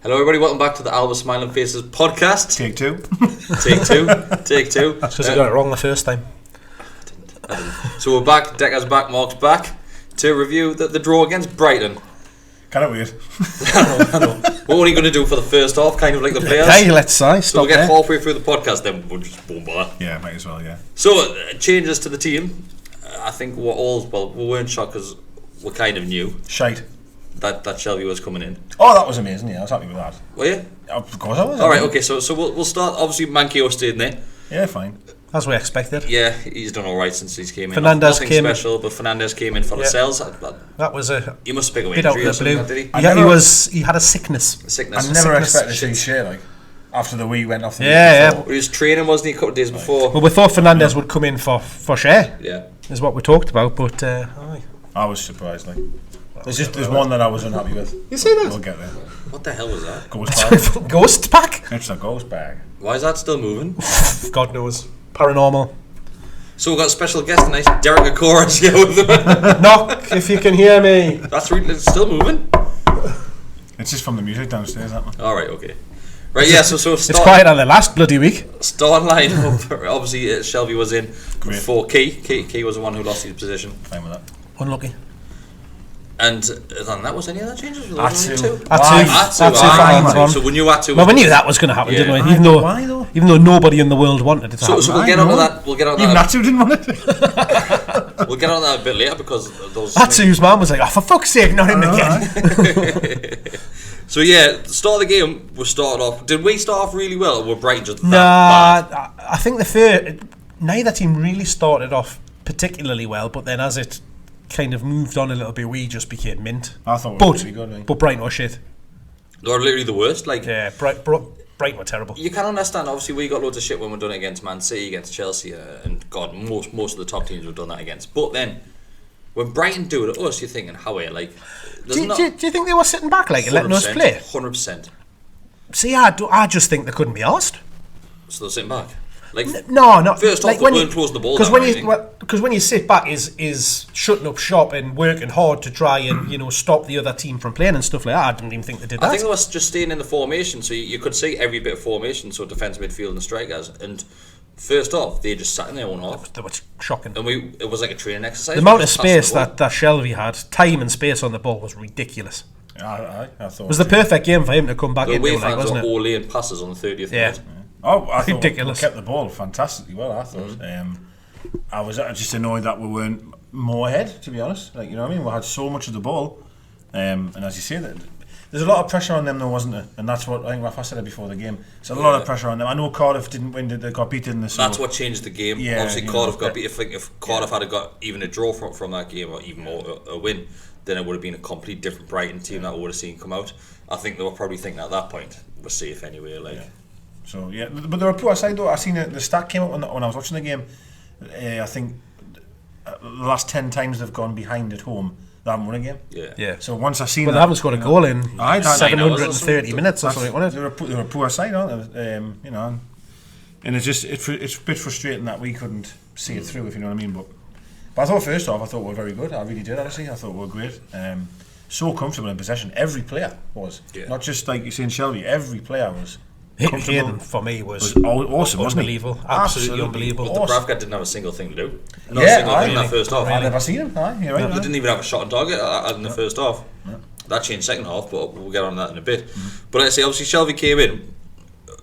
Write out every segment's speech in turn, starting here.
Hello everybody, welcome back to the Alba Smiling Faces podcast. Take two. Take two. That's because I got it wrong the first time. So we're back, Deka's back, Mark's back to review the draw against Brighton. Kind of weird. I know. What are you going to do for the first half, kind of like the players? Hey, let's say, so we'll get halfway through the podcast, then we'll just boom bother. Yeah, might as well, yeah. So, changes to the team. I think we weren't shocked because we're kind of new. Shite. That Shelby was coming in. Oh, that was amazing, yeah, I was happy with that. Were you? Of course I was. Alright, okay, so we'll start. Obviously, Manquillo stayed in there. Yeah, fine. As we expected. Yeah, he's done alright since he's came in. Fernandez Nothing special, but Fernandez came in for the cells. That was a he must pick a bit out injury of the blue. did he? He had a sickness. I never expected to see shit like after the wee went off the Yeah. He was training, wasn't he, a couple of days before? Well, we thought Fernandez would come in for share. Yeah. Is what we talked about, but I was surprised, like. There's one that I was unhappy with. You see that? We'll get there. What the hell was that? Ghost bag. Ghost pack? It's a ghost bag. Why is that still moving? God knows. Paranormal. So we've got a special guest tonight, Derek Akora's here with them. Knock if you can hear me. That's really, it's still moving? It's just from the music downstairs, that one. Alright, okay. Right, yeah, so it's quiet on the last bloody week. Start line up. Obviously, Shelby was in for Key. Key was the one who lost his position. Fine with that. Unlucky. And then that was any other changes? Atu. So we knew Atu. Well, we knew that was going to happen, didn't we? Why though? Even though nobody in the world wanted it to happen. So we'll get on to that. We'll get on to even that. Atu didn't want it. We'll get on to that a bit later because those. Atu's mum was like, "Oh, for fuck's sake, not him again." So yeah, the start of the game we started off. Did we start off really well, or were Brighton just bad? I think neither team really started off particularly well, but then as it kind of moved on a little bit, we just became mint. I thought we were pretty good, but Brighton was shit. They were literally the worst. Like, yeah, Brighton were terrible. You can understand. Obviously, we got loads of shit when we're done it against Man City, against Chelsea, and God, most of the top teams we've done that against. But then, when Brighton do it at us, you're thinking, how are you? Like, do you think they were sitting back, like, and letting us play? 100%. See, I just think they couldn't be arsed. So they're sitting back. Like, no, not first off, they weren't closing the ball down. Because when you sit back is shutting up shop and working hard to try and stop the other team from playing and stuff like that. I didn't even think they did that. I think it was just staying in the formation, so you could see every bit of formation, so defence, midfield, and the strikers. And first off, they just sat in their own half. That was shocking. And it was like a training exercise. The amount of space that Shelby had, time and space on the ball was ridiculous. I thought it was the perfect game for him to come back into, wasn't it? All laying passes on the 30th minute. Oh, I thought ridiculous. We kept the ball fantastically well, I thought. I was just annoyed that we weren't more ahead, to be honest. Like, you know what I mean? We had so much of the ball. And as you say, there's a lot of pressure on them, though, wasn't there? And that's what I think Rafa said it before the game. There's a lot of pressure on them. I know Cardiff didn't win, they got beaten in the That's what changed the game. Yeah, obviously, Cardiff got beat. If Cardiff had got even a draw from that game, or even more a win, then it would have been a complete different Brighton team that we would have seen come out. I think they were probably thinking at that point, we're safe anyway. Like. Yeah. So yeah, but they're a poor side though. I seen the stat came up when I was watching the game. I think the last 10 times they've gone behind at home, they haven't won a game. Yeah. So once I seen they haven't scored a goal in 730 minutes or something. They're a poor side, aren't they? And it's a bit frustrating that we couldn't see it through, if you know what I mean. But I thought first off, I thought we were very good. I really did, honestly. I thought we were great. So comfortable in possession. Every player was, not just like you saying Shelby. Every player was. Hayden for me was awesome, wasn't he? Unbelievable, absolutely unbelievable. But the Bravka didn't have a single thing to do. Not a single thing in that first half. I've never seen him. You're right. He didn't even have a shot on target in the first half. No. That changed second half, but we'll get on that in a bit. But let's say obviously Shelby came in.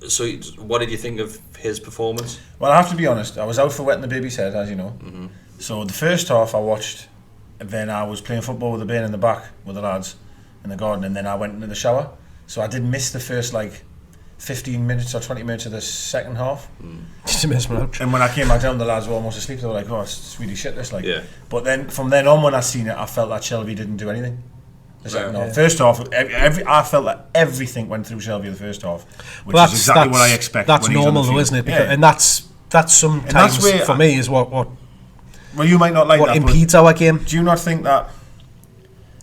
So what did you think of his performance? Well, I have to be honest. I was out for wetting the baby's head, as you know. So the first half I watched, and then I was playing football with the bin in the back with the lads in the garden, and then I went into the shower. So I did miss the first 15 minutes or 20 minutes of the second half. And when I came back down, the lads were almost asleep. They were like, "Oh, it's really shit this." But then from then on, when I seen it, I felt that Shelby didn't do anything. First half, I felt that everything went through Shelby the first half, which is exactly what I expect. That's normal, though, isn't it? Because, and that's sometimes for me is what. Well, you might not like what that. What impedes our game? Do you not think that?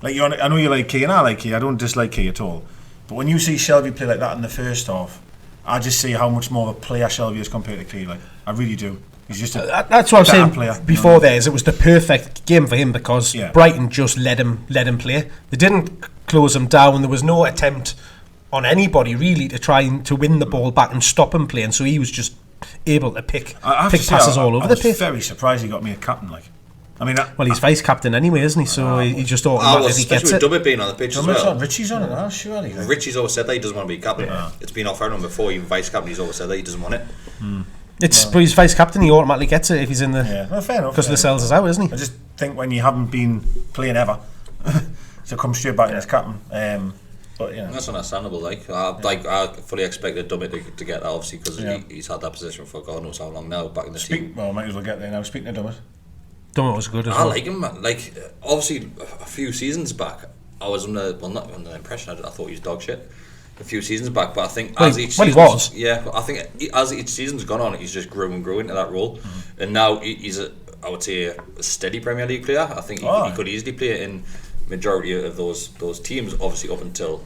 Like I know you like Key, and I like Key. I don't dislike Key at all. But when you see Shelby play like that in the first half, I just see how much more of a player Shelby is compared to Key. Like, I really do. He's just that's what I'm saying player, before there is it was the perfect game for him because Brighton just let him play. They didn't close him down. There was no attempt on anybody really to try and to win the ball back and stop him playing. So he was just able to pick passes all over the place. I was very surprised he got me a captain. Like, I mean, well, he's vice captain anyway, isn't he? So he just automatically gets it. Dummett being on the pitch as well. Richie's on it, surely. Like. Richie's always said that he doesn't want to be captain. Yeah. It's been off him before. Even vice captain, he's always said that he doesn't want it. But he's vice captain. He automatically gets it if he's in the. Yeah, well, fair enough. Because Lascelles is out, isn't he? I just think when you haven't been playing ever, to come straight back in as captain. But that's understandable. I fully expected Dummett to get that, obviously, because he's had that position for God knows how long now. Back in the team. Well, might as well get there now. Speaking of Dummett. Dummett was good as well. I like him, man. Like, obviously, a few seasons back, I was not under the impression I thought he was dog shit. A few seasons back, but I think he was. Yeah, I think as each season's gone on, he's just grew and grew into that role, and now he's I would say a steady Premier League player. I think he could easily play in majority of those teams, obviously up until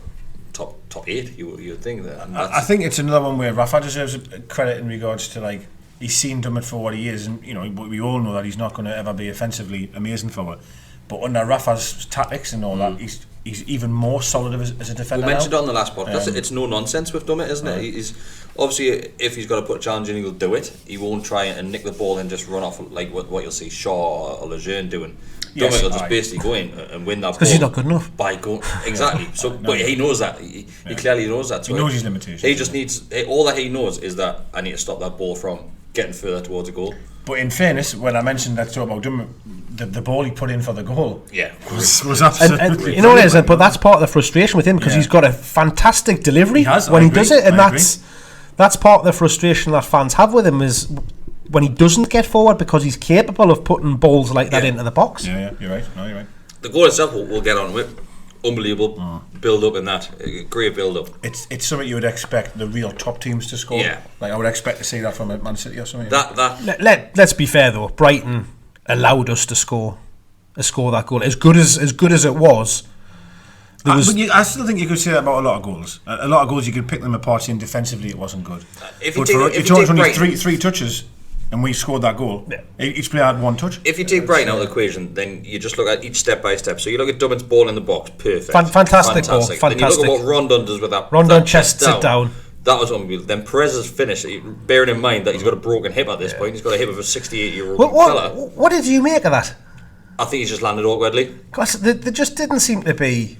top 8. You would think that. I think it's another one where Rafa deserves credit in regards to like. He's seen Dummett for what he is, and we all know that he's not going to ever be offensively amazing forward. But under Rafa's tactics and all that, he's even more solid as a defender. We mentioned it on the last podcast. It's no nonsense with Dummett, isn't it? He's obviously, if he's got to put a challenge in, he'll do it. He won't try and nick the ball and just run off like what you'll see Shaw or Lejeune doing. Dummett will just basically go in and win that ball. Because he's not good enough. By going exactly. So, but he knows that. He clearly knows that. So he knows his limitations. He just needs all that he knows is that I need to stop that ball from getting further towards a goal. But in fairness, when I mentioned that talk about Dummett, the ball he put in for the goal was absolutely and you know what it is, but that's part of the frustration with him, because he's got a fantastic delivery when he does it, and that's part of the frustration that fans have with him, is when he doesn't get forward, because he's capable of putting balls like that into the box. Yeah, you're right. No, you're right. The goal itself we'll get on with. Unbelievable build up in that, great build up. It's something you would expect the real top teams to score. Yeah, like I would expect to see that from Man City or something. Let's be fair though, Brighton allowed us to score that goal. As good as it was. I still think you could say that about a lot of goals. A lot of goals you could pick them apart saying defensively it wasn't good. If you take only three touches. And we scored that goal. Each player had one touch. If you take Brighton out of the equation, then you just look at each step by step. So you look at Dummett's ball in the box, perfect, fantastic ball, fantastic. Then you look at what Rondon does with that. Rondon chests it down. That was unbelievable. Then Perez's finish, bearing in mind that he's got a broken hip at this point. He's got a hip of a 68-year-old fella. What did you make of that? I think he's just landed awkwardly. Because there just didn't seem to be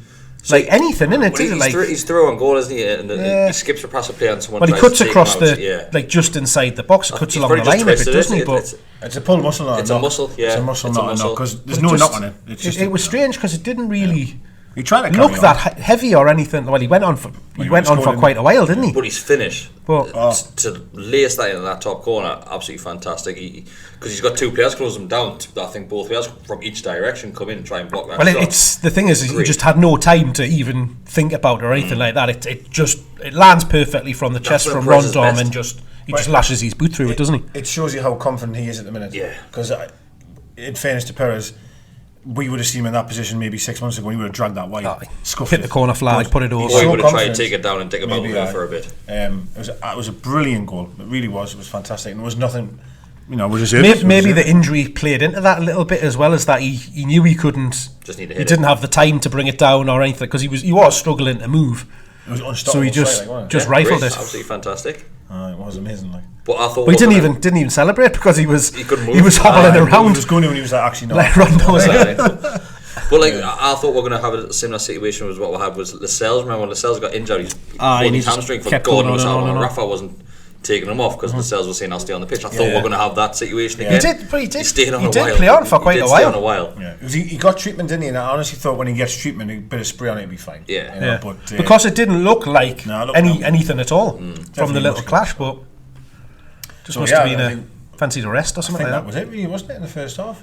anything in it, did it? He's through on goal, isn't he? And he skips a pass a player and someone. But he cuts across just inside the box. It cuts along the line a bit, doesn't he? But it's a pull muscle. It's a muscle. Yeah, it's a muscle, not a knock. Because there's no knock on it. It was strange because it didn't really. He tried to look that heavy or anything. Well, he went on for quite a while, didn't he? But his finish to lace that in that top corner, absolutely fantastic. Because he's got two players close him down. I think both players from each direction come in and try and block that. Well, it's the thing is he just had no time to even think about it or anything like that. It lands perfectly from the chest from Rondon, and he just lashes his boot through it, doesn't he? It shows you how confident he is at the minute. Yeah. Because in fairness to Perez, we would have seen him in that position maybe 6 months ago. He would have dragged that wide, hit the corner flag, put it over. Or he would have tried to take it down and dig about it for a bit. It was a brilliant goal. It really was. It was fantastic. And there was nothing. Maybe the injury played into that a little bit, as well as that he knew he couldn't. Just need to hit he didn't have the time to bring it down or anything, because he was struggling to move. It was unstoppable. So he just rifled it. Absolutely fantastic. It was amazing. But I thought he didn't even celebrate because he was couldn't move. He was hobbling around. He was going when he was actually not. Like Rondon was like. But I thought we were going to have a similar situation as what we had with Lascelles. Remember when Lascelles got injured, he's pulled his hamstring for God knows how long. Rafa wasn't taking him off because Lascelles was saying I'll stay on the pitch. I thought we were going to have that situation again. He did stayed on a while. He did play on for quite a while. Stay on a while. Yeah. He got treatment, didn't he? And I honestly thought when he gets treatment, a bit of spray on it would be fine. Yeah. But, because it didn't look like anything at all from the little clash, but just must have been a fancied arrest or something like that. That was it, really, wasn't it, in the first half?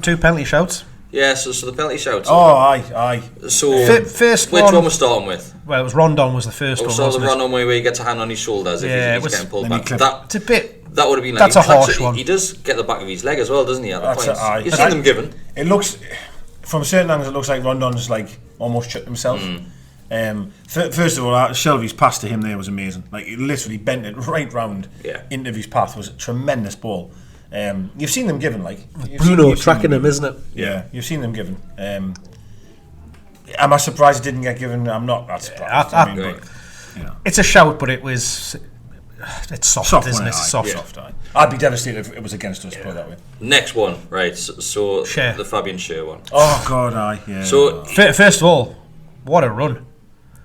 Two penalty shouts. Yeah, so the penalty shouts. Oh, aye. So first which one was starting with? Well, it was Rondon was the first one. So the Rondon where he gets a hand on his shoulders if he's getting pulled back. It's a bit. That would have been like that's a harsh one. He does get the back of his leg as well, doesn't he? At the points. You've seen them given. It looks, from certain angles, it looks like Rondon's like almost tripped himself. First of all, Shelby's pass to him there was amazing. Like he literally bent it right round into his path. It was a tremendous ball. You've seen them given, like Bruno tracking him, isn't it? Yeah, you've seen them given. Am I surprised it didn't get given? I'm not that surprised. It's a shout, but it's soft, isn't it? It's soft. I'd be devastated if it was against us, put it that way. Next one, right? So the Fabian Schär one. Oh God, aye. Yeah. So first of all, what a run!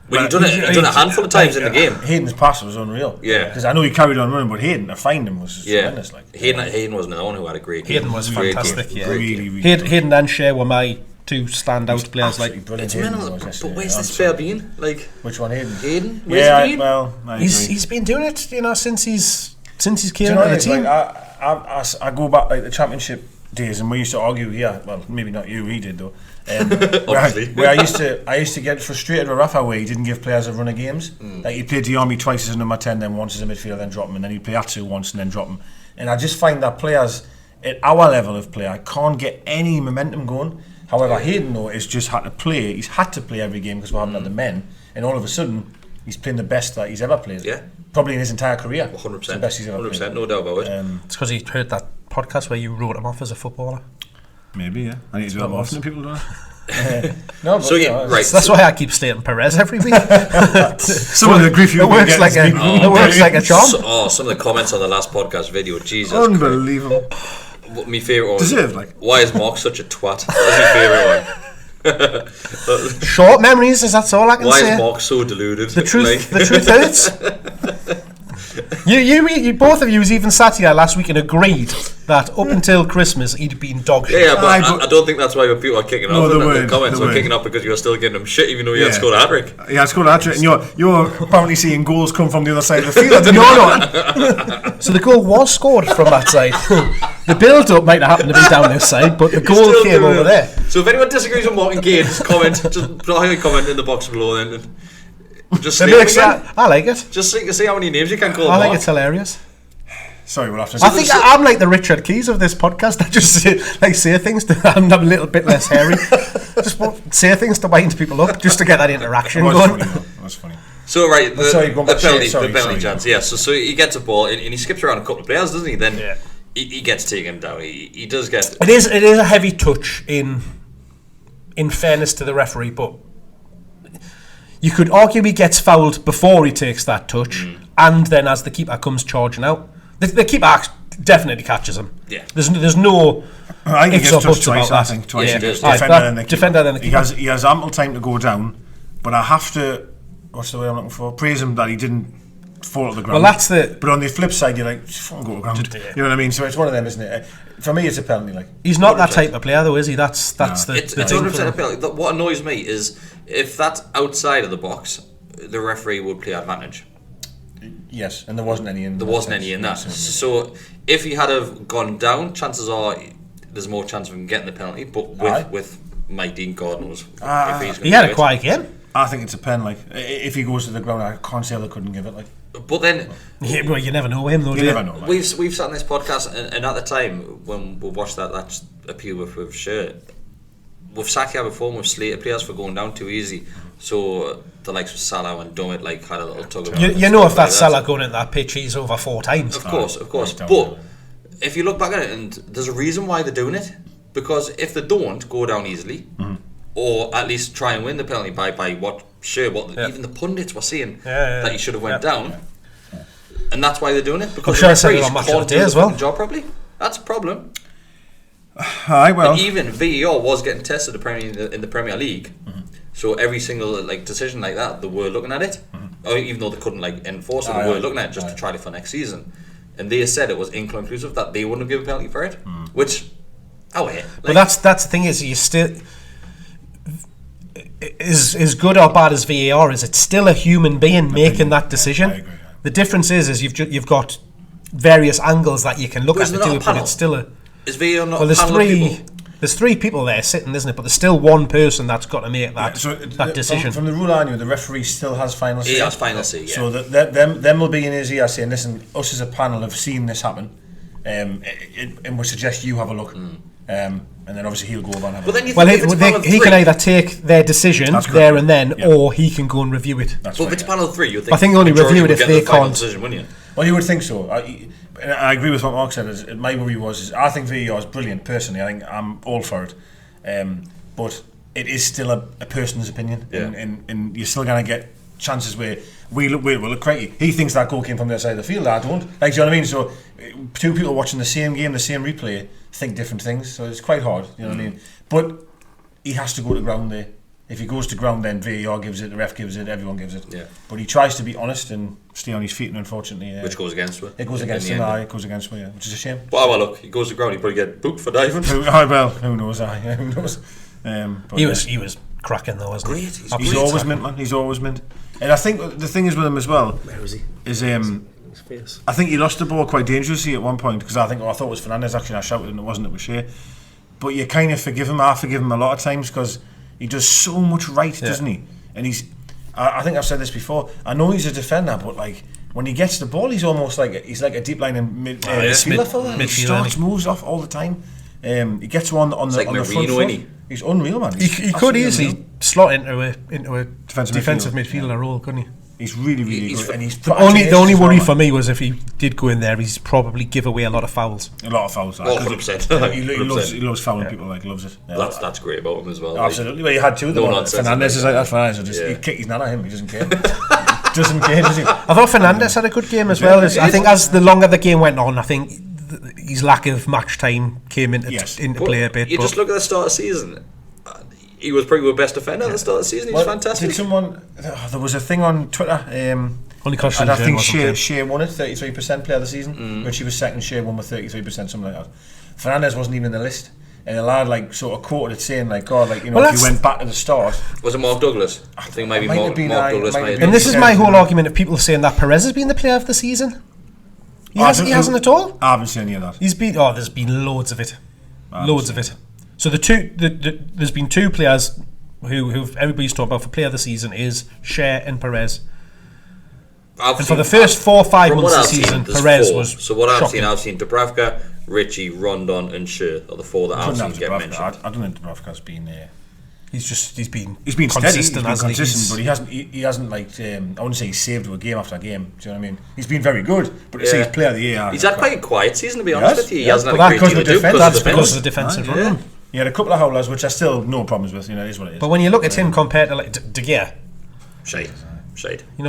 Well, he'd done a handful of times in the game. Hayden's pass was unreal. Yeah. Because I know he carried on running, but Hayden, to find him was just tremendous. Like. Hayden wasn't the one who had a great game. Hayden was fantastic. Yeah. Really Hayden and Schär were my two standout players. Like, it's minimal, but where's this player been? Like, which one, Hayden? Hayden? Where's he been? Well, he's been doing it, since he's came into the team. Like, I go back like the championship days, and we used to argue. Yeah, well, maybe not you. He did though. Where I used to get frustrated with Rafa where he didn't give players a run of games. Like he played Diarmi twice as a number 10, then once as a midfielder, then drop him, and then he'd play Atsu once and then drop him. And I just find that players at our level of play, I can't get any momentum going. However, Hayden though is just had to play. He's had to play every game because we haven't had the men, and all of a sudden he's playing the best that he's ever played. Yeah, probably in his entire career. 100%. The best he's ever played. 100%, no doubt about it. It's because he heard that podcast where you wrote him off as a footballer. Maybe, yeah. I need to do that more often than people do. No, so right. That's why I keep stating Perez every week. Some of the grief you works like a charm. Some of the comments on the last podcast video, Jesus, unbelievable. My favourite one. Deserved, like. Why is Mark such a twat? That's my favourite one. Short memories, that's all I can say. Why is Mark so deluded? The truth hurts. You both of you even sat here last week and agreed that up until Christmas he'd been dog shit. Yeah, but I don't think that's why people are kicking off. The comments are kicking off because you're still giving them shit even though you had scored a hat-trick. Yeah, I scored a hat-trick, and you're apparently seeing goals come from the other side of the field. No. So the goal was scored from that side. The build-up might have happened to be down this side, but the goal came over there. So if anyone disagrees with Mark and Gage, just put a comment in the box below then. Just I like it. Just see how many names you can call. I think it's hilarious. Sorry, we'll have to. I think I'm like the Richard Keys of this podcast. I just say things to. I'm a little bit less hairy. Just say things to wind people up, just to get that interaction going. That's funny. So right, the penalty chance. Yeah. So he gets a ball and he skips around a couple of players, doesn't he? Then he gets taken down. He does get. It is a heavy touch in fairness to the referee, but. You could argue he gets fouled before he takes that touch, and then as the keeper comes charging out, the keeper definitely catches him. Yeah, there's no. I think he gets touched twice. I think twice. Yeah, defender then the keeper. He has ample time to go down, but I have to. What's the word I'm looking for? Praise him that he didn't fall to the ground. Well, that's the. But on the flip side, you're like, just fucking go to the ground. You know what I mean? So it's one of them, isn't it? For me, it's a penalty. Like he's not that type of player, though, is he? That's the. It's 100% a penalty. What annoys me is if that's outside of the box, the referee would play advantage. Yes, and there wasn't any in. There wasn't any in that. So if he had have gone down, chances are there's more chance of him getting the penalty. But with Mike Dean, God knows if he's. He had a quiet game. I think it's a pen. Like if he goes to the ground, I can't say they couldn't give it. Like. But then, well, you never know him, though. You never know. Like. We've sat on this podcast, and at the time when we watched that appeal with Schär, we've sat here before and we've slated players for going down too easy. So the likes of Salah and Dummett had a little tug of. You know, if that's Salah going into that pitch, he's over 4 times. Of course. But if you look back at it, and there's a reason why they're doing it, because if they don't go down easily, or at least try and win the penalty by what even the pundits were saying that he should have went down, and that's why they're doing it, because the referees can't do the job properly. That's a problem. Well, even VAR was getting tested in the Premier League, so every single decision like that, they were looking at it, or even though they couldn't enforce it, they were looking at it just to try it for next season, and they said it was inconclusive that they wouldn't have given a penalty for it, which but that's the thing is you still. Is good or bad as VAR is, it's still a human being making that decision. I agree. The difference is you've got various angles that you can look at to do it, but it's still a. Is VAR not? Well, there's 3 people there sitting, isn't it? But there's still one person that's got to make that that decision. From the rule I knew, the referee still has final say. He has final say. Yeah. So them will be in his ear saying, "Listen, us as a panel have seen this happen, and we suggest you have a look." And then obviously he'll go over and have he can either take their decision there and then, or he can go and review it. But if it's panel 3, you'd think. I think only review it if they can't. Decision, wouldn't you? Well, you would think so. I agree with what Mark said. My worry was I think VAR is brilliant. Personally, I think I'm all for it. But it is still a person's opinion, and you're still going to get chances where we look crazy. He thinks that goal came from the other side of the field. I don't. Like, do you know what I mean? So two people watching the same game, the same replay, think different things. So it's quite hard. You know what I mean? But he has to go to ground there. If he goes to ground, then VAR gives it, the ref gives it, everyone gives it. Yeah. But he tries to be honest and stay on his feet, and unfortunately, which goes against him. It goes against him. It goes against him. Yeah, which is a shame. Well, look, he goes to ground. He probably get booked for diving. Well, who knows? Who knows? He was cracking though, wasn't he? Great. He's always mint, man. He's always mint. And I think the thing is with him as well. Where is he? Is I think he lost the ball quite dangerously at one point, because I thought it was Fernandes actually. I shouted and it wasn't. It was Shea. But you kind of forgive him. I forgive him a lot of times because he does so much right, doesn't he? And I think I've said this before. I know he's a defender, but like when he gets the ball, he's almost like a deep line midfielder. He starts moves off all the time. He gets one on the front foot. He's unreal, man. He could easily slot into a defensive midfielder role, couldn't he? He's really, really good. And he's the only worry for me was if he did go in there, he's probably give away a lot of fouls. A lot of fouls. 100%. He loves fouling people. Loves it. Yeah. That's great about him as well. Absolutely. Well, you had two. Fernandes is like that. Fernandes just he kick his nut at him. He doesn't care. Doesn't care, does he? I thought Fernandes had a good game as well. I think as the longer the game went on, I think his lack of match time came into play a bit. You just look at the start of the season. He was probably the best defender at the start of the season. He was fantastic. Did someone? There was a thing on Twitter. Only because I think Shea won it, 33% player of the season. When she was second, Shea won with 33%, something like that. Fernandes wasn't even in the list, and a lad sort of quoted it saying if you went back to the start. Was it Mark Douglas? I think maybe Mark Douglas. And this is my whole argument of people saying that Perez has been the player of the season. He hasn't at all. I haven't seen any of that. He's been. Oh, there's been loads of it. Loads of it. So there's been two players who everybody's talking about for player of the season is Shea and Perez. And for the first 4 or 5 months of the season, Perez was. So what I've seen Dubravka, Richie, Rondon, and Shea are the 4 that I've seen get mentioned. I don't think Dubravka's been. He's been consistent, but he hasn't like I wouldn't say he's saved a game after game. Do you know what I mean? He's been very good, but to say he's player of the year, he's had quite a quiet season, to be honest with you. He hasn't had a great deal to do because of the defensive run. He had a couple of howlers, which I still no problems with. It is what it is. But when you look at him compared to like De Gea, shade.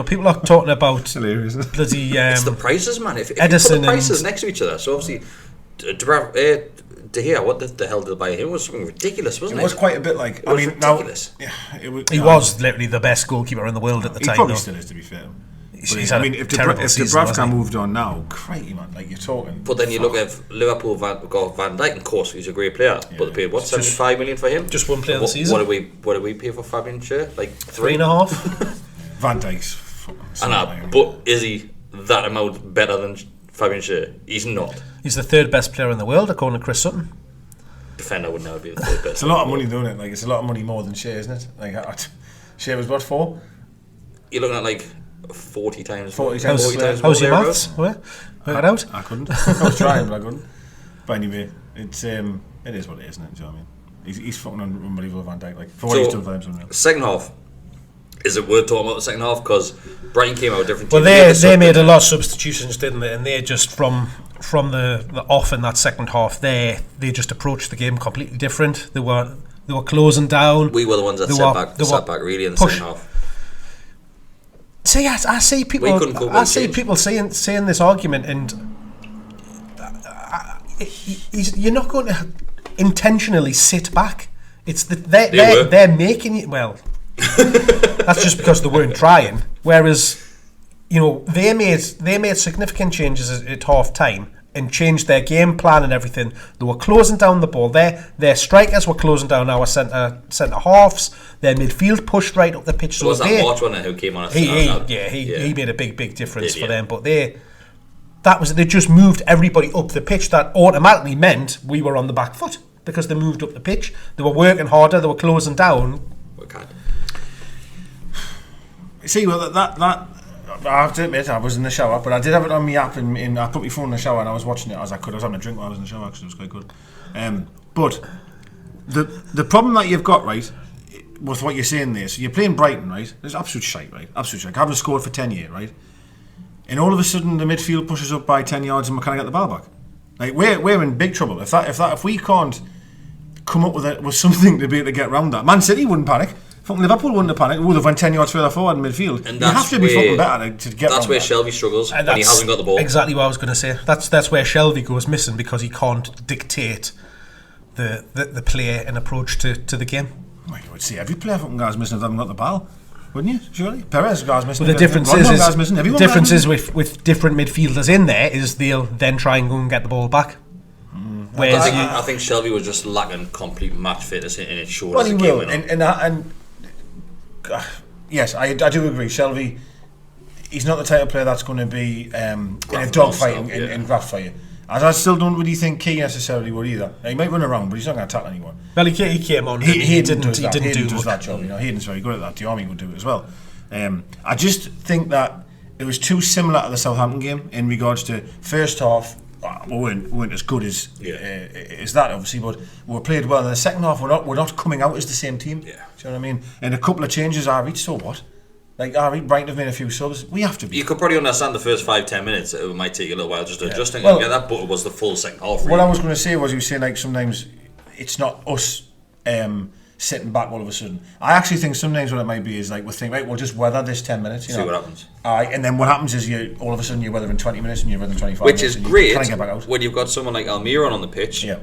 People are talking about hilarious. Bloody. It's the prices, man. If Edison you put the prices next to each other, so obviously, De Gea, what the hell did they buy him? It was something ridiculous, wasn't it? It was quite a bit like. It was ridiculous. He was literally the best goalkeeper in the world at the time. He probably still is, to be fair. If Dubravka moved on now, crazy man, like you're talking. But then you look at Liverpool got Van Dijk, of course, he's a great player, but they paid 75 million for him. Just one player of the season. What did we pay for Fabian Schär? Like 3.5. Van Dijk's. But is he that amount better than Fabian Schär? He's not. He's the 3rd best player in the world according to Chris Sutton. Defender would never be the 3rd best. It's a lot of money, don't it? Like it's a lot of money more than Schär, isn't it? Like Schär was what 4? You're looking at like 40 times. How's your maths? Work it out? I couldn't. I was trying, but I couldn't. But anyway, it is what it is, isn't it? Do you know what I mean? He's fucking unbelievable, Van Dijk. Like for what he's done for them, unreal. Second half. Is it worth talking about the second half? Because Brighton came out with different teams. Well, they made a lot of substitutions, didn't they? And they just from the off in that second half, they just approached the game completely different. They were closing down. We were the ones that sat back really in the second half. So yes, I see people saying this argument, and you're not going to intentionally sit back. It's they're making it. Well, that's just because they weren't trying. Whereas, they made significant changes at half time and changed their game plan and everything. They were closing down the ball. Their strikers were closing down our centre halves. Their midfield pushed right up the pitch. So was that March one who came on? He made a big difference for them. But they just moved everybody up the pitch. That automatically meant we were on the back foot because they moved up the pitch. They were working harder. They were closing down. Okay. See, well, that I have to admit, I was in the shower, but I did have it on my app. I put my phone in the shower and I was watching it as I could. I was having a drink while I was in the shower because it was quite good. But the problem that you've got, right, with what you're saying there, so you're playing Brighton, right? There's absolute shite, right? Absolute shite. Haven't scored for 10 years, right? And all of a sudden, the midfield pushes up by 10 yards and we can't get the ball back. Like we're in big trouble if we can't come up with something to be able to get around that. Man City wouldn't panic. Fucking Liverpool wouldn't have panicked. They've went 10 yards further forward in midfield. And you have to be fucking better to get. That's where Shelvey struggles when he hasn't got the ball. Exactly what I was going to say. That's where Shelvey goes missing because he can't dictate the play and approach to the game. Well, you would see every player fucking guys missing if they haven't got the ball, wouldn't you? Surely Perez guys missing. Well, the difference is with different midfielders in there is they'll then try and go and get the ball back. I think Shelvey was just lacking complete match fitness in his shoulders. Well, he will, and yes, I do agree. Shelvey, he's not the type of player that's going to be in a dogfight in graft for you. As I still don't really think Key necessarily would either. Now, he might run around, but he's not going to tackle anyone. Well, he came on. Hayden does that job. You know, Hayden's very good at that. Diarmi would do it as well. I just think that it was too similar to the Southampton game in regards to first half. We weren't as good as that, obviously, but we played well. In the second half, we're not coming out as the same team. Yeah. Do you know what I mean? And a couple of changes are reached. So what? Like Brighton have made a few subs. We have to be. You could probably understand the first 5-10 minutes. It might take a little while just adjusting and get that, but it was the full second half. Really. What I was going to say was, you were saying like sometimes it's not us sitting back all of a sudden. I actually think sometimes what it might be is like we think, right, we'll just weather this 10 minutes. See what happens. And then what happens is you all of a sudden you're weathering 20 minutes and you're weathering 25 minutes. Which is great get back out. When you've got someone like Almiron on the pitch. Yeah.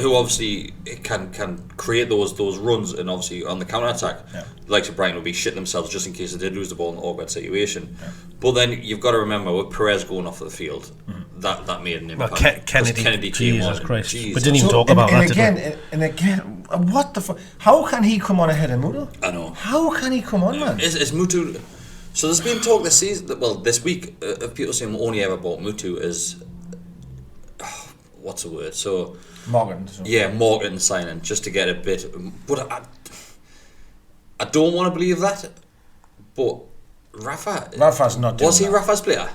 Who obviously can create those runs and obviously on the counter attack, the likes of Brighton would be shitting themselves just in case they did lose the ball in an awkward situation. Yeah. But then you've got to remember with Perez going off the field, that made an impact. Well, Kennedy came Jesus on. Christ. Jesus. We didn't even talk about that. And again, what the fuck? How can he come on ahead of Mutu? I know. How can he come on, man? Is Mutu? So there's been talk this season, this week, of people saying we only ever bought Mutu as what's the word? So. Morgan signing just to get a bit, but I don't want to believe that. But Rafa's not. Was he Rafa's player?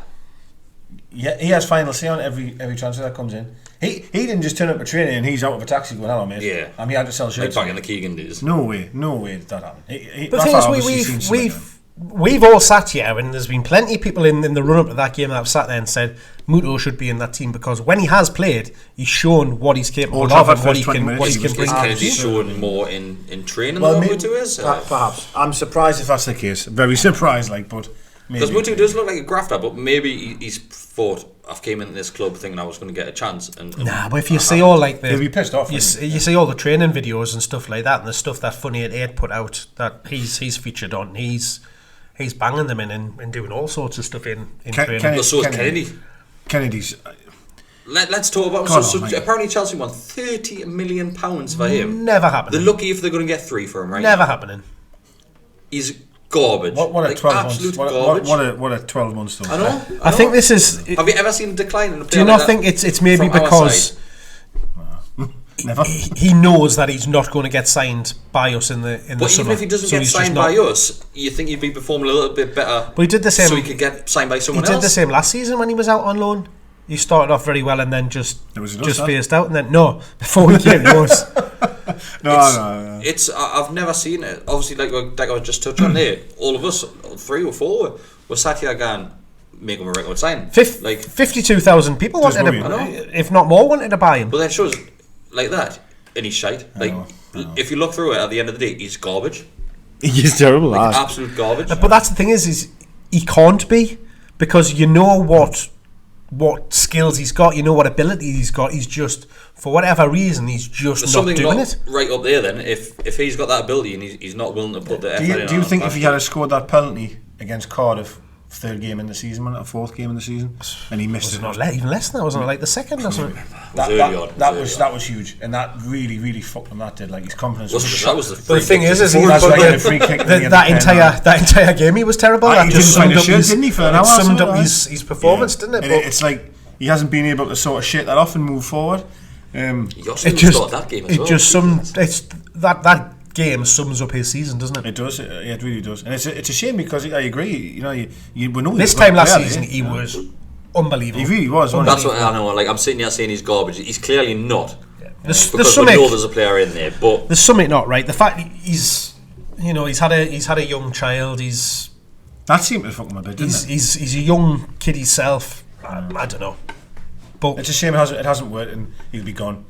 Yeah, he has final say on every transfer that comes in. He didn't just turn up for training and he's out of a taxi going, hello mate. Yeah, and he had to sell shirts. Like back in the Keegan days. No way did that happen. The thing is, we've all sat here, and there's been plenty of people in the run up to that game that have sat there and said Mutu should be in that team because when he has played, he's shown what he's capable of and what he can bring. He's shown more in training than Mutu is. Perhaps. I'm surprised if that's the case. Very surprised, but because Mutu does look like a grafter, but maybe he's thought I've came into this club thinking I was going to get a chance. Nah, but if you see all like he'll be pissed off. You see all the training videos and stuff like that, and the stuff that Funny at 8 put out that he's featured on, he's banging them in and doing all sorts of stuff in training. So is Kennedy's. Let's talk about him. So apparently Chelsea won £30 million for him. Never happening. They're lucky if they're going to get 3 for him, right? Never happening. He's garbage. What a 12 months. What a 12 months though. I know. I think this is. Have you ever seen a decline in a player? Do you not think it's maybe because never. He knows that he's not going to get signed by us in the summer. But even if he doesn't get signed by us, you think he'd be performing a little bit better. But he did the same. So he could get signed by someone else. He did the same last season when he was out on loan. He started off very well and then just phased out, and then before we came to us. No. It's I've never seen it. Obviously, like I was just touching on there, all of us, 3 or 4, were sat here going, make him a record sign. 52,000 people wanted him, if not more, wanted to buy him. But then it shows like that, and he's shite. If you look through it, at the end of the day, he's garbage. He's terrible. Absolute garbage. But that's the thing is he can't be, because you know what skills he's got, you know what ability he's got. He's just, for whatever reason, he's just not doing it. Right up there, then, if he's got that ability and he's not willing to put the effort in. Do you think if he had scored that penalty against Cardiff, 3rd game in the season, 4th game in the season, and he missed it? Not even less than that, wasn't it? Like the second or something. That was huge, and that really fucked him. That did, like, his confidence was shot. The thing is that entire game he was terrible. He didn't find a shirt, didn't he? For an hour, summed up his performance, didn't it? And it's like he hasn't been able to sort of shake that off and move forward. It just that game sums up his season, doesn't it? It does. It really does, and it's a shame because I agree. You know, we know this time last season he was unbelievable. He really was. That's what I know. Like, I'm sitting here saying he's garbage. He's clearly not. Yeah. Because we know there's a player in there, but there's something not right. The fact he's had a young child. That seemed to fuck him a bit, didn't it? He's a young kid himself. I don't know. But it's a shame it hasn't worked, and he'll be gone.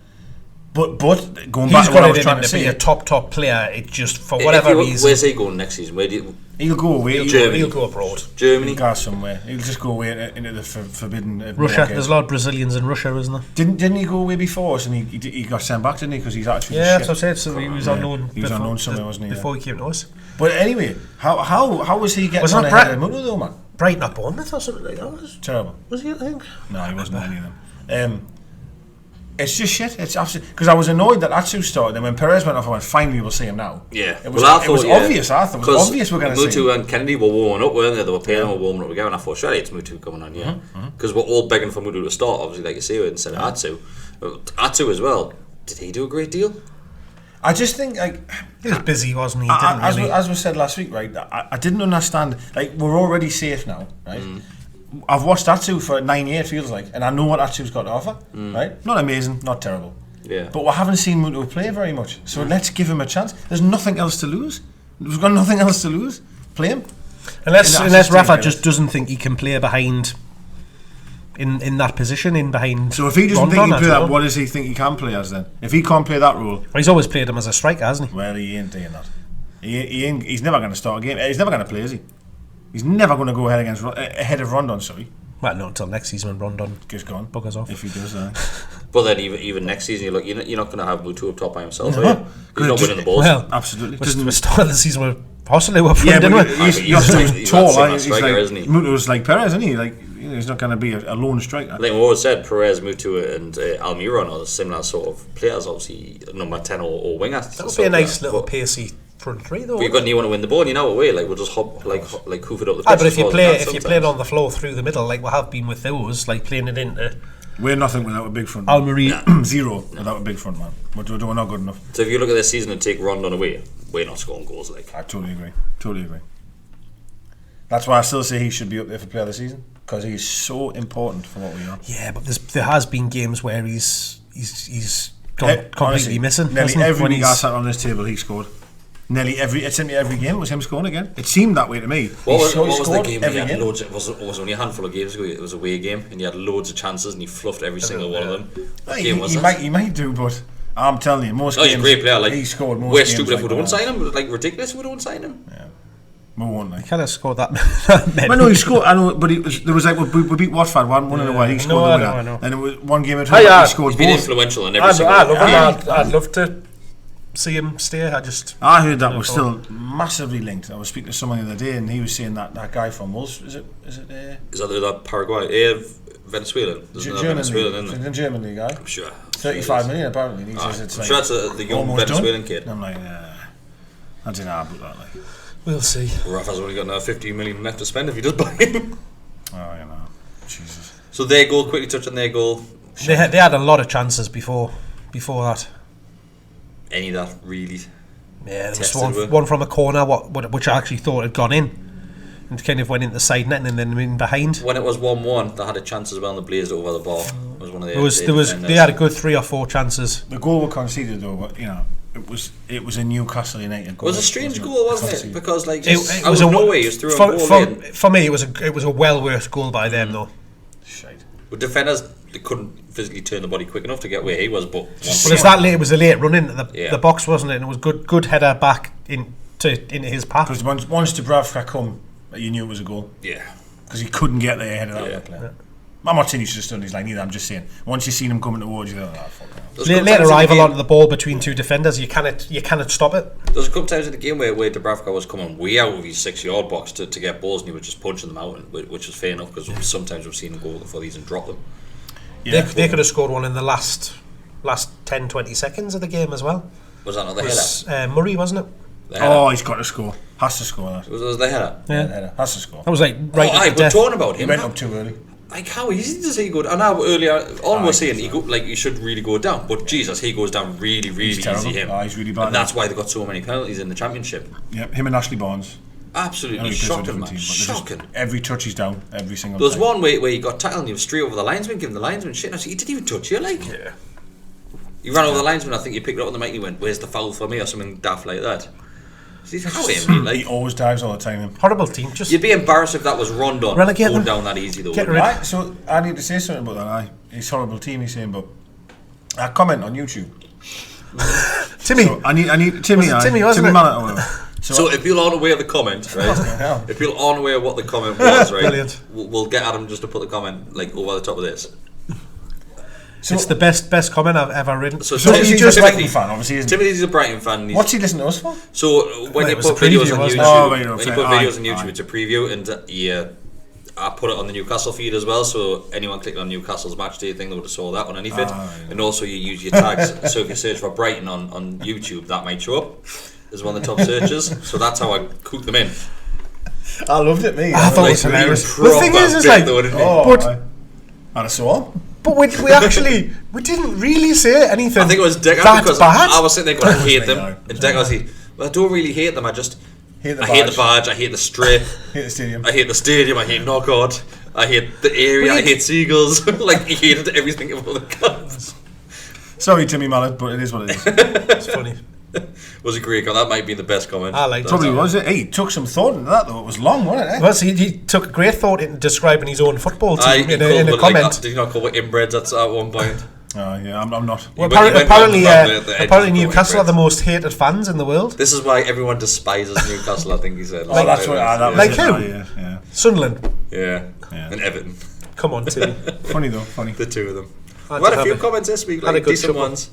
But going back to what I was trying to say, be a top player. It just for whatever reason. Where's he going next season? He'll go away. He'll go abroad. Germany. He'll go somewhere. He'll just go away into the forbidden. Russia. There's a lot of Brazilians in Russia, isn't there? Didn't he go away before us? And he got sent back, didn't he? Because he's actually that's what I said. So he was unknown. He was unknown somewhere, wasn't he? Before he came to us. But anyway, how was he getting on ahead of Muto though, man? Brighton or Bournemouth or something like that. Was terrible. Was he? I think. No, he wasn't any of them. It's just shit. It's absolutely because I was annoyed that Atsu started, and when Perez went off, I went, "Finally, we'll see him now." Yeah, it was obvious. I thought it was obvious we're going to see Mutu and Kennedy were warming up, weren't they? They were playing, were warming up again. And I thought, surely it's Mutu coming on, yeah, because we're all begging for Mutu to start. Obviously, like you say, instead of Atsu. Atsu as well. Did he do a great deal? I just think he was busy, wasn't he? As was said last week, right? I didn't understand. Like we're already safe now, right? I've watched Atsu for 9 years, it feels like, and I know what Atsu's got to offer, right? Not amazing, not terrible. Yeah. But we haven't seen Muto play very much, so let's give him a chance. There's nothing else to lose. We've got nothing else to lose. Play him. Unless Rafa just doesn't think he can play behind in that position, behind. So if he doesn't think he can play that, what does he think he can play as then? If he can't play that role, well, he's always played him as a striker, hasn't he? Well, he ain't doing that. He's never going to start a game. He's never going to play, is he? He's never going to go ahead of Rondon, sorry. Well, not until next season when Rondon gets gone. Buggers off. If he does, But then even next season, you're not going to have Mutu up top by himself, are you? He's not winning the balls. Well, absolutely. The start of the season were possibly were fun, didn't we? He's tall, he's like, isn't he? Mutu's like Perez, isn't he? Like, he's not going to be a lone striker. I think we always said Perez, Mutu and Almiron are similar sort of players, obviously number 10 or winger. That would be a nice little pacey front three though. But you've got anyone to win the ball, and you know away, like we'll just hop like hoof it up the pitch. But if you play it on the floor through the middle, like we have been with those, like playing it into. We're nothing without a big front. Almeria zero without a big front man. We're not good enough. So if you look at this season and take Rondon away, we're not scoring goals. Like I totally agree. That's why I still say he should be up there for player of the season because he's so important for what we are. Yeah, but there has been games where he's gone completely honestly, missing. Nearly every week I sat on this table, he scored. It seemed every game was him scoring again. It seemed that way to me. What was the game? He had loads. It was only a handful of games ago. It was a away game, and he had loads of chances, and he fluffed every single one of them. He might do, but I'm telling you, most games. He's a great player. Like he scored most. We're stupid if we don't sign him. Like ridiculous, if we don't sign him. Yeah. We won't. Like. He kind of scored that. Well, no, he scored. I know, but there was like we beat Watford 1-1 in a way. He scored the winner, I know. and it was one game at home. He scored both. He's been influential in every single. I'd love to see him stay. I heard that was still massively linked. I was speaking to someone the other day, and he was saying that guy from Wolves is that Paraguay? Venezuelan. German Germany guy. I'm sure. 35 million apparently. He says it's I'm sure it's the young Venezuelan kid. And I'm like, I don't know about that. Like. We'll see. Rafa's only got another 50 million left to spend if he does buy him. Oh, you know, Jesus. So their goal, quickly touch on their goal. They had a lot of chances before that. Any that really? Yeah, there was one from a corner, which I actually thought had gone in, and kind of went into the side net and then in behind. When it was 1-1, they had a chance as well, and they blazed over the bar. It was one of they had a good 3 or 4 chances. The goal was conceded though, but it was a Newcastle United goal. It was a strange goal, wasn't it? Because like it was no way he was through a goal in. For me, it was a well worth goal by them though. Shite. With defenders, they couldn't physically turn the body quick enough to get where he was. But it was a late run into the box, wasn't it? And it was good header back into his path. Because once Dubravka come, you knew it was a goal. Yeah. Because he couldn't get there ahead of that player. Yeah. I'm not saying he should have stood in his line either. I'm just saying once you seen him coming towards you, fuck. Late arrival onto the ball between two defenders, you cannot stop it. There's a couple times in the game where Dubravka was coming way out of his 6-yard box to get balls, and he was just punching them out, which was fair enough because sometimes we've seen him go for these and drop them. Yeah. They could have scored one in the last 10-20 seconds of the game as well. Was that not the header? Murray, wasn't it? He's got to score. Has to score that. Was the header? Yeah, the header. Has to score. That was like right. We're talking about him. He went up too early. Like how easy does he go down? I know earlier on we're saying he should really go down, but Jesus, he goes down really easy. He's really bad. And that's why they got so many penalties in the Championship. Yep, him and Ashley Barnes. Absolutely shocking, man. Shocking. Every touch he's down, every single time. There was one where he got tackled and he was straight over the linesman, giving the linesman shit. And I said, he didn't even touch you, like. Yeah. He ran over the linesman, I think he picked it up on the mic and he went, where's the foul for me, or something daft like that. He always dives all the time. Horrible team. You'd be embarrassed if that was Rondon going down that easy though. So I need to say something about that. It's horrible team he's saying, but a comment on YouTube Timmy. So I need Timmy. Timmy, wasn't it? Mallet or whatever. So if you're unaware of the comment, right? If you're unaware of what the comment was, right? Brilliant. We'll get Adam just to put the comment like over the top of this. So it's the best comment I've ever written. So he's a Brighton fan, obviously, isn't he? Timothy's a Brighton fan. What's he listening to us for? So when you put videos on YouTube, and I put it on the Newcastle feed as well. So anyone clicking on Newcastle's match day thing, they would have saw that underneath it. And also you use your tags. So if you search for Brighton on YouTube, that might show up as one of the top searches. So that's how I cook them in. I loved it, me. I thought it was hilarious. The thing is like, I saw. But we didn't really say anything. I think it was Deka because I was sitting there going, I hate them, and Deka was like, well, I don't really hate them. I just hate the badge. I hate the strip. Hate the stadium. I hate the stadium. I hate Knockout. I hate the area. I hate seagulls. Like he hated everything about the cards. Sorry, Timmy Mallet, but it is what it is. It's funny. It was a great comment. That might be the best comment. I liked it. Probably was it. He took some thought into that though. It was long, wasn't it? Well, so he took great thought in describing his own football team in a comment. Like, did he not call it inbreds at one point? Oh yeah, I'm not. Well, apparently Newcastle are the most hated fans in the world. This is why everyone despises Newcastle. I think he said. That's what. Like who? Yeah. Sunderland. Yeah, and Everton. Come on, Timmy. Funny though. Funny. The two of them. We had a few comments this week, like decent ones.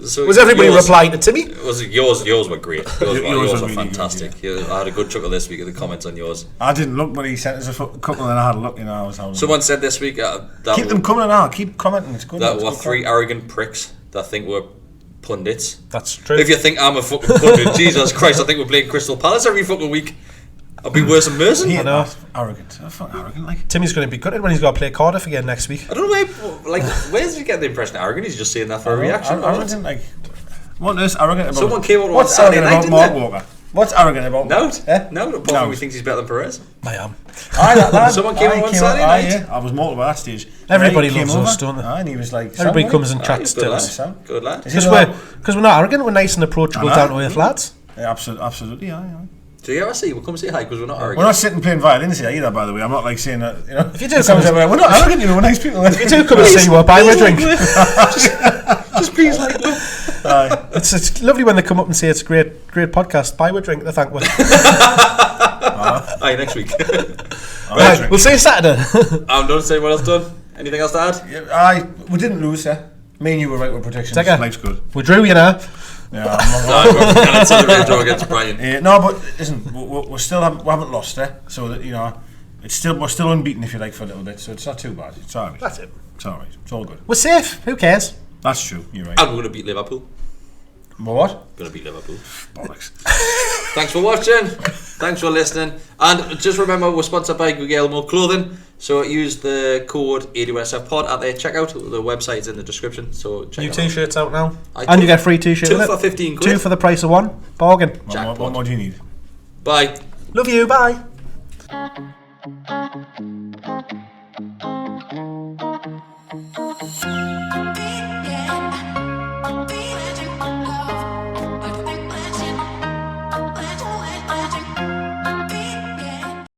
So was everybody replying to Timmy? Yours were great. Yours were really fantastic. good, I had a good chuckle this week at the comments on yours. I didn't look, but he sent us a couple, and I had a look. I was having. Someone said this week that keep them coming now. Keep commenting. It's good. That were three arrogant pricks that think we're pundits. That's true. If you think I'm a fucking pundit, Jesus Christ, I think we're playing Crystal Palace every fucking week. I'll be worse than Merson. I know. Arrogant. I'm fucking arrogant. Like Timmy's going to be gutted when he's got to play Cardiff again next week. I don't know why. Where's he getting the impression of arrogant? He's just saying that for a reaction. Arrogant, like. What is arrogant about? Someone came out on what's Saturday arrogant night, about Mark Walker? What's arrogant about? No, apart from he thinks he's better than Perez. I am. Someone came out on Saturday night. Yeah, I was mortal by that stage. Everybody loves us, don't they? And he was like, everybody comes and chats to us. Good lad. Because we're not arrogant. We're nice and approachable, down to earth lads. Yeah, absolutely. Yeah. Do you ever see? We'll come say hi because we're not arrogant. We're not sitting playing violins here either, by the way. I'm not like saying that. You know, if you do come, we're not arrogant. You know, we're nice people. If you do come and say we'll buy a drink, just please like. It's lovely when they come up and say it's a great podcast. Buy a drink. They thank we. Aye, next week. Right, we'll see you Saturday. I'm done. Say what else done. Anything else to add? Yeah, we didn't lose. Me and you were right with predictions. Life's good. We drew, you know. Yeah, we're going to celebrate draw against Brighton. No, but listen, we still haven't lost, so that we're still unbeaten if you like for a little bit, so it's not too bad. It's alright. That's it. It's alright. It's all good. We're safe. Who cares? That's true. You're right. And we're going to beat Liverpool. What? Going to beat Liverpool. Bollocks. Thanks for watching. Thanks for listening. And just remember, we're sponsored by Guglielmo Clothing. So use the code ADSFPod at their checkout. The website's in the description. So check new it t-shirts out now. And you get free t-shirts. 2 for 15 quid. 2 for the price of 1. Bargain. What more do you need? Bye. Love you. Bye. Be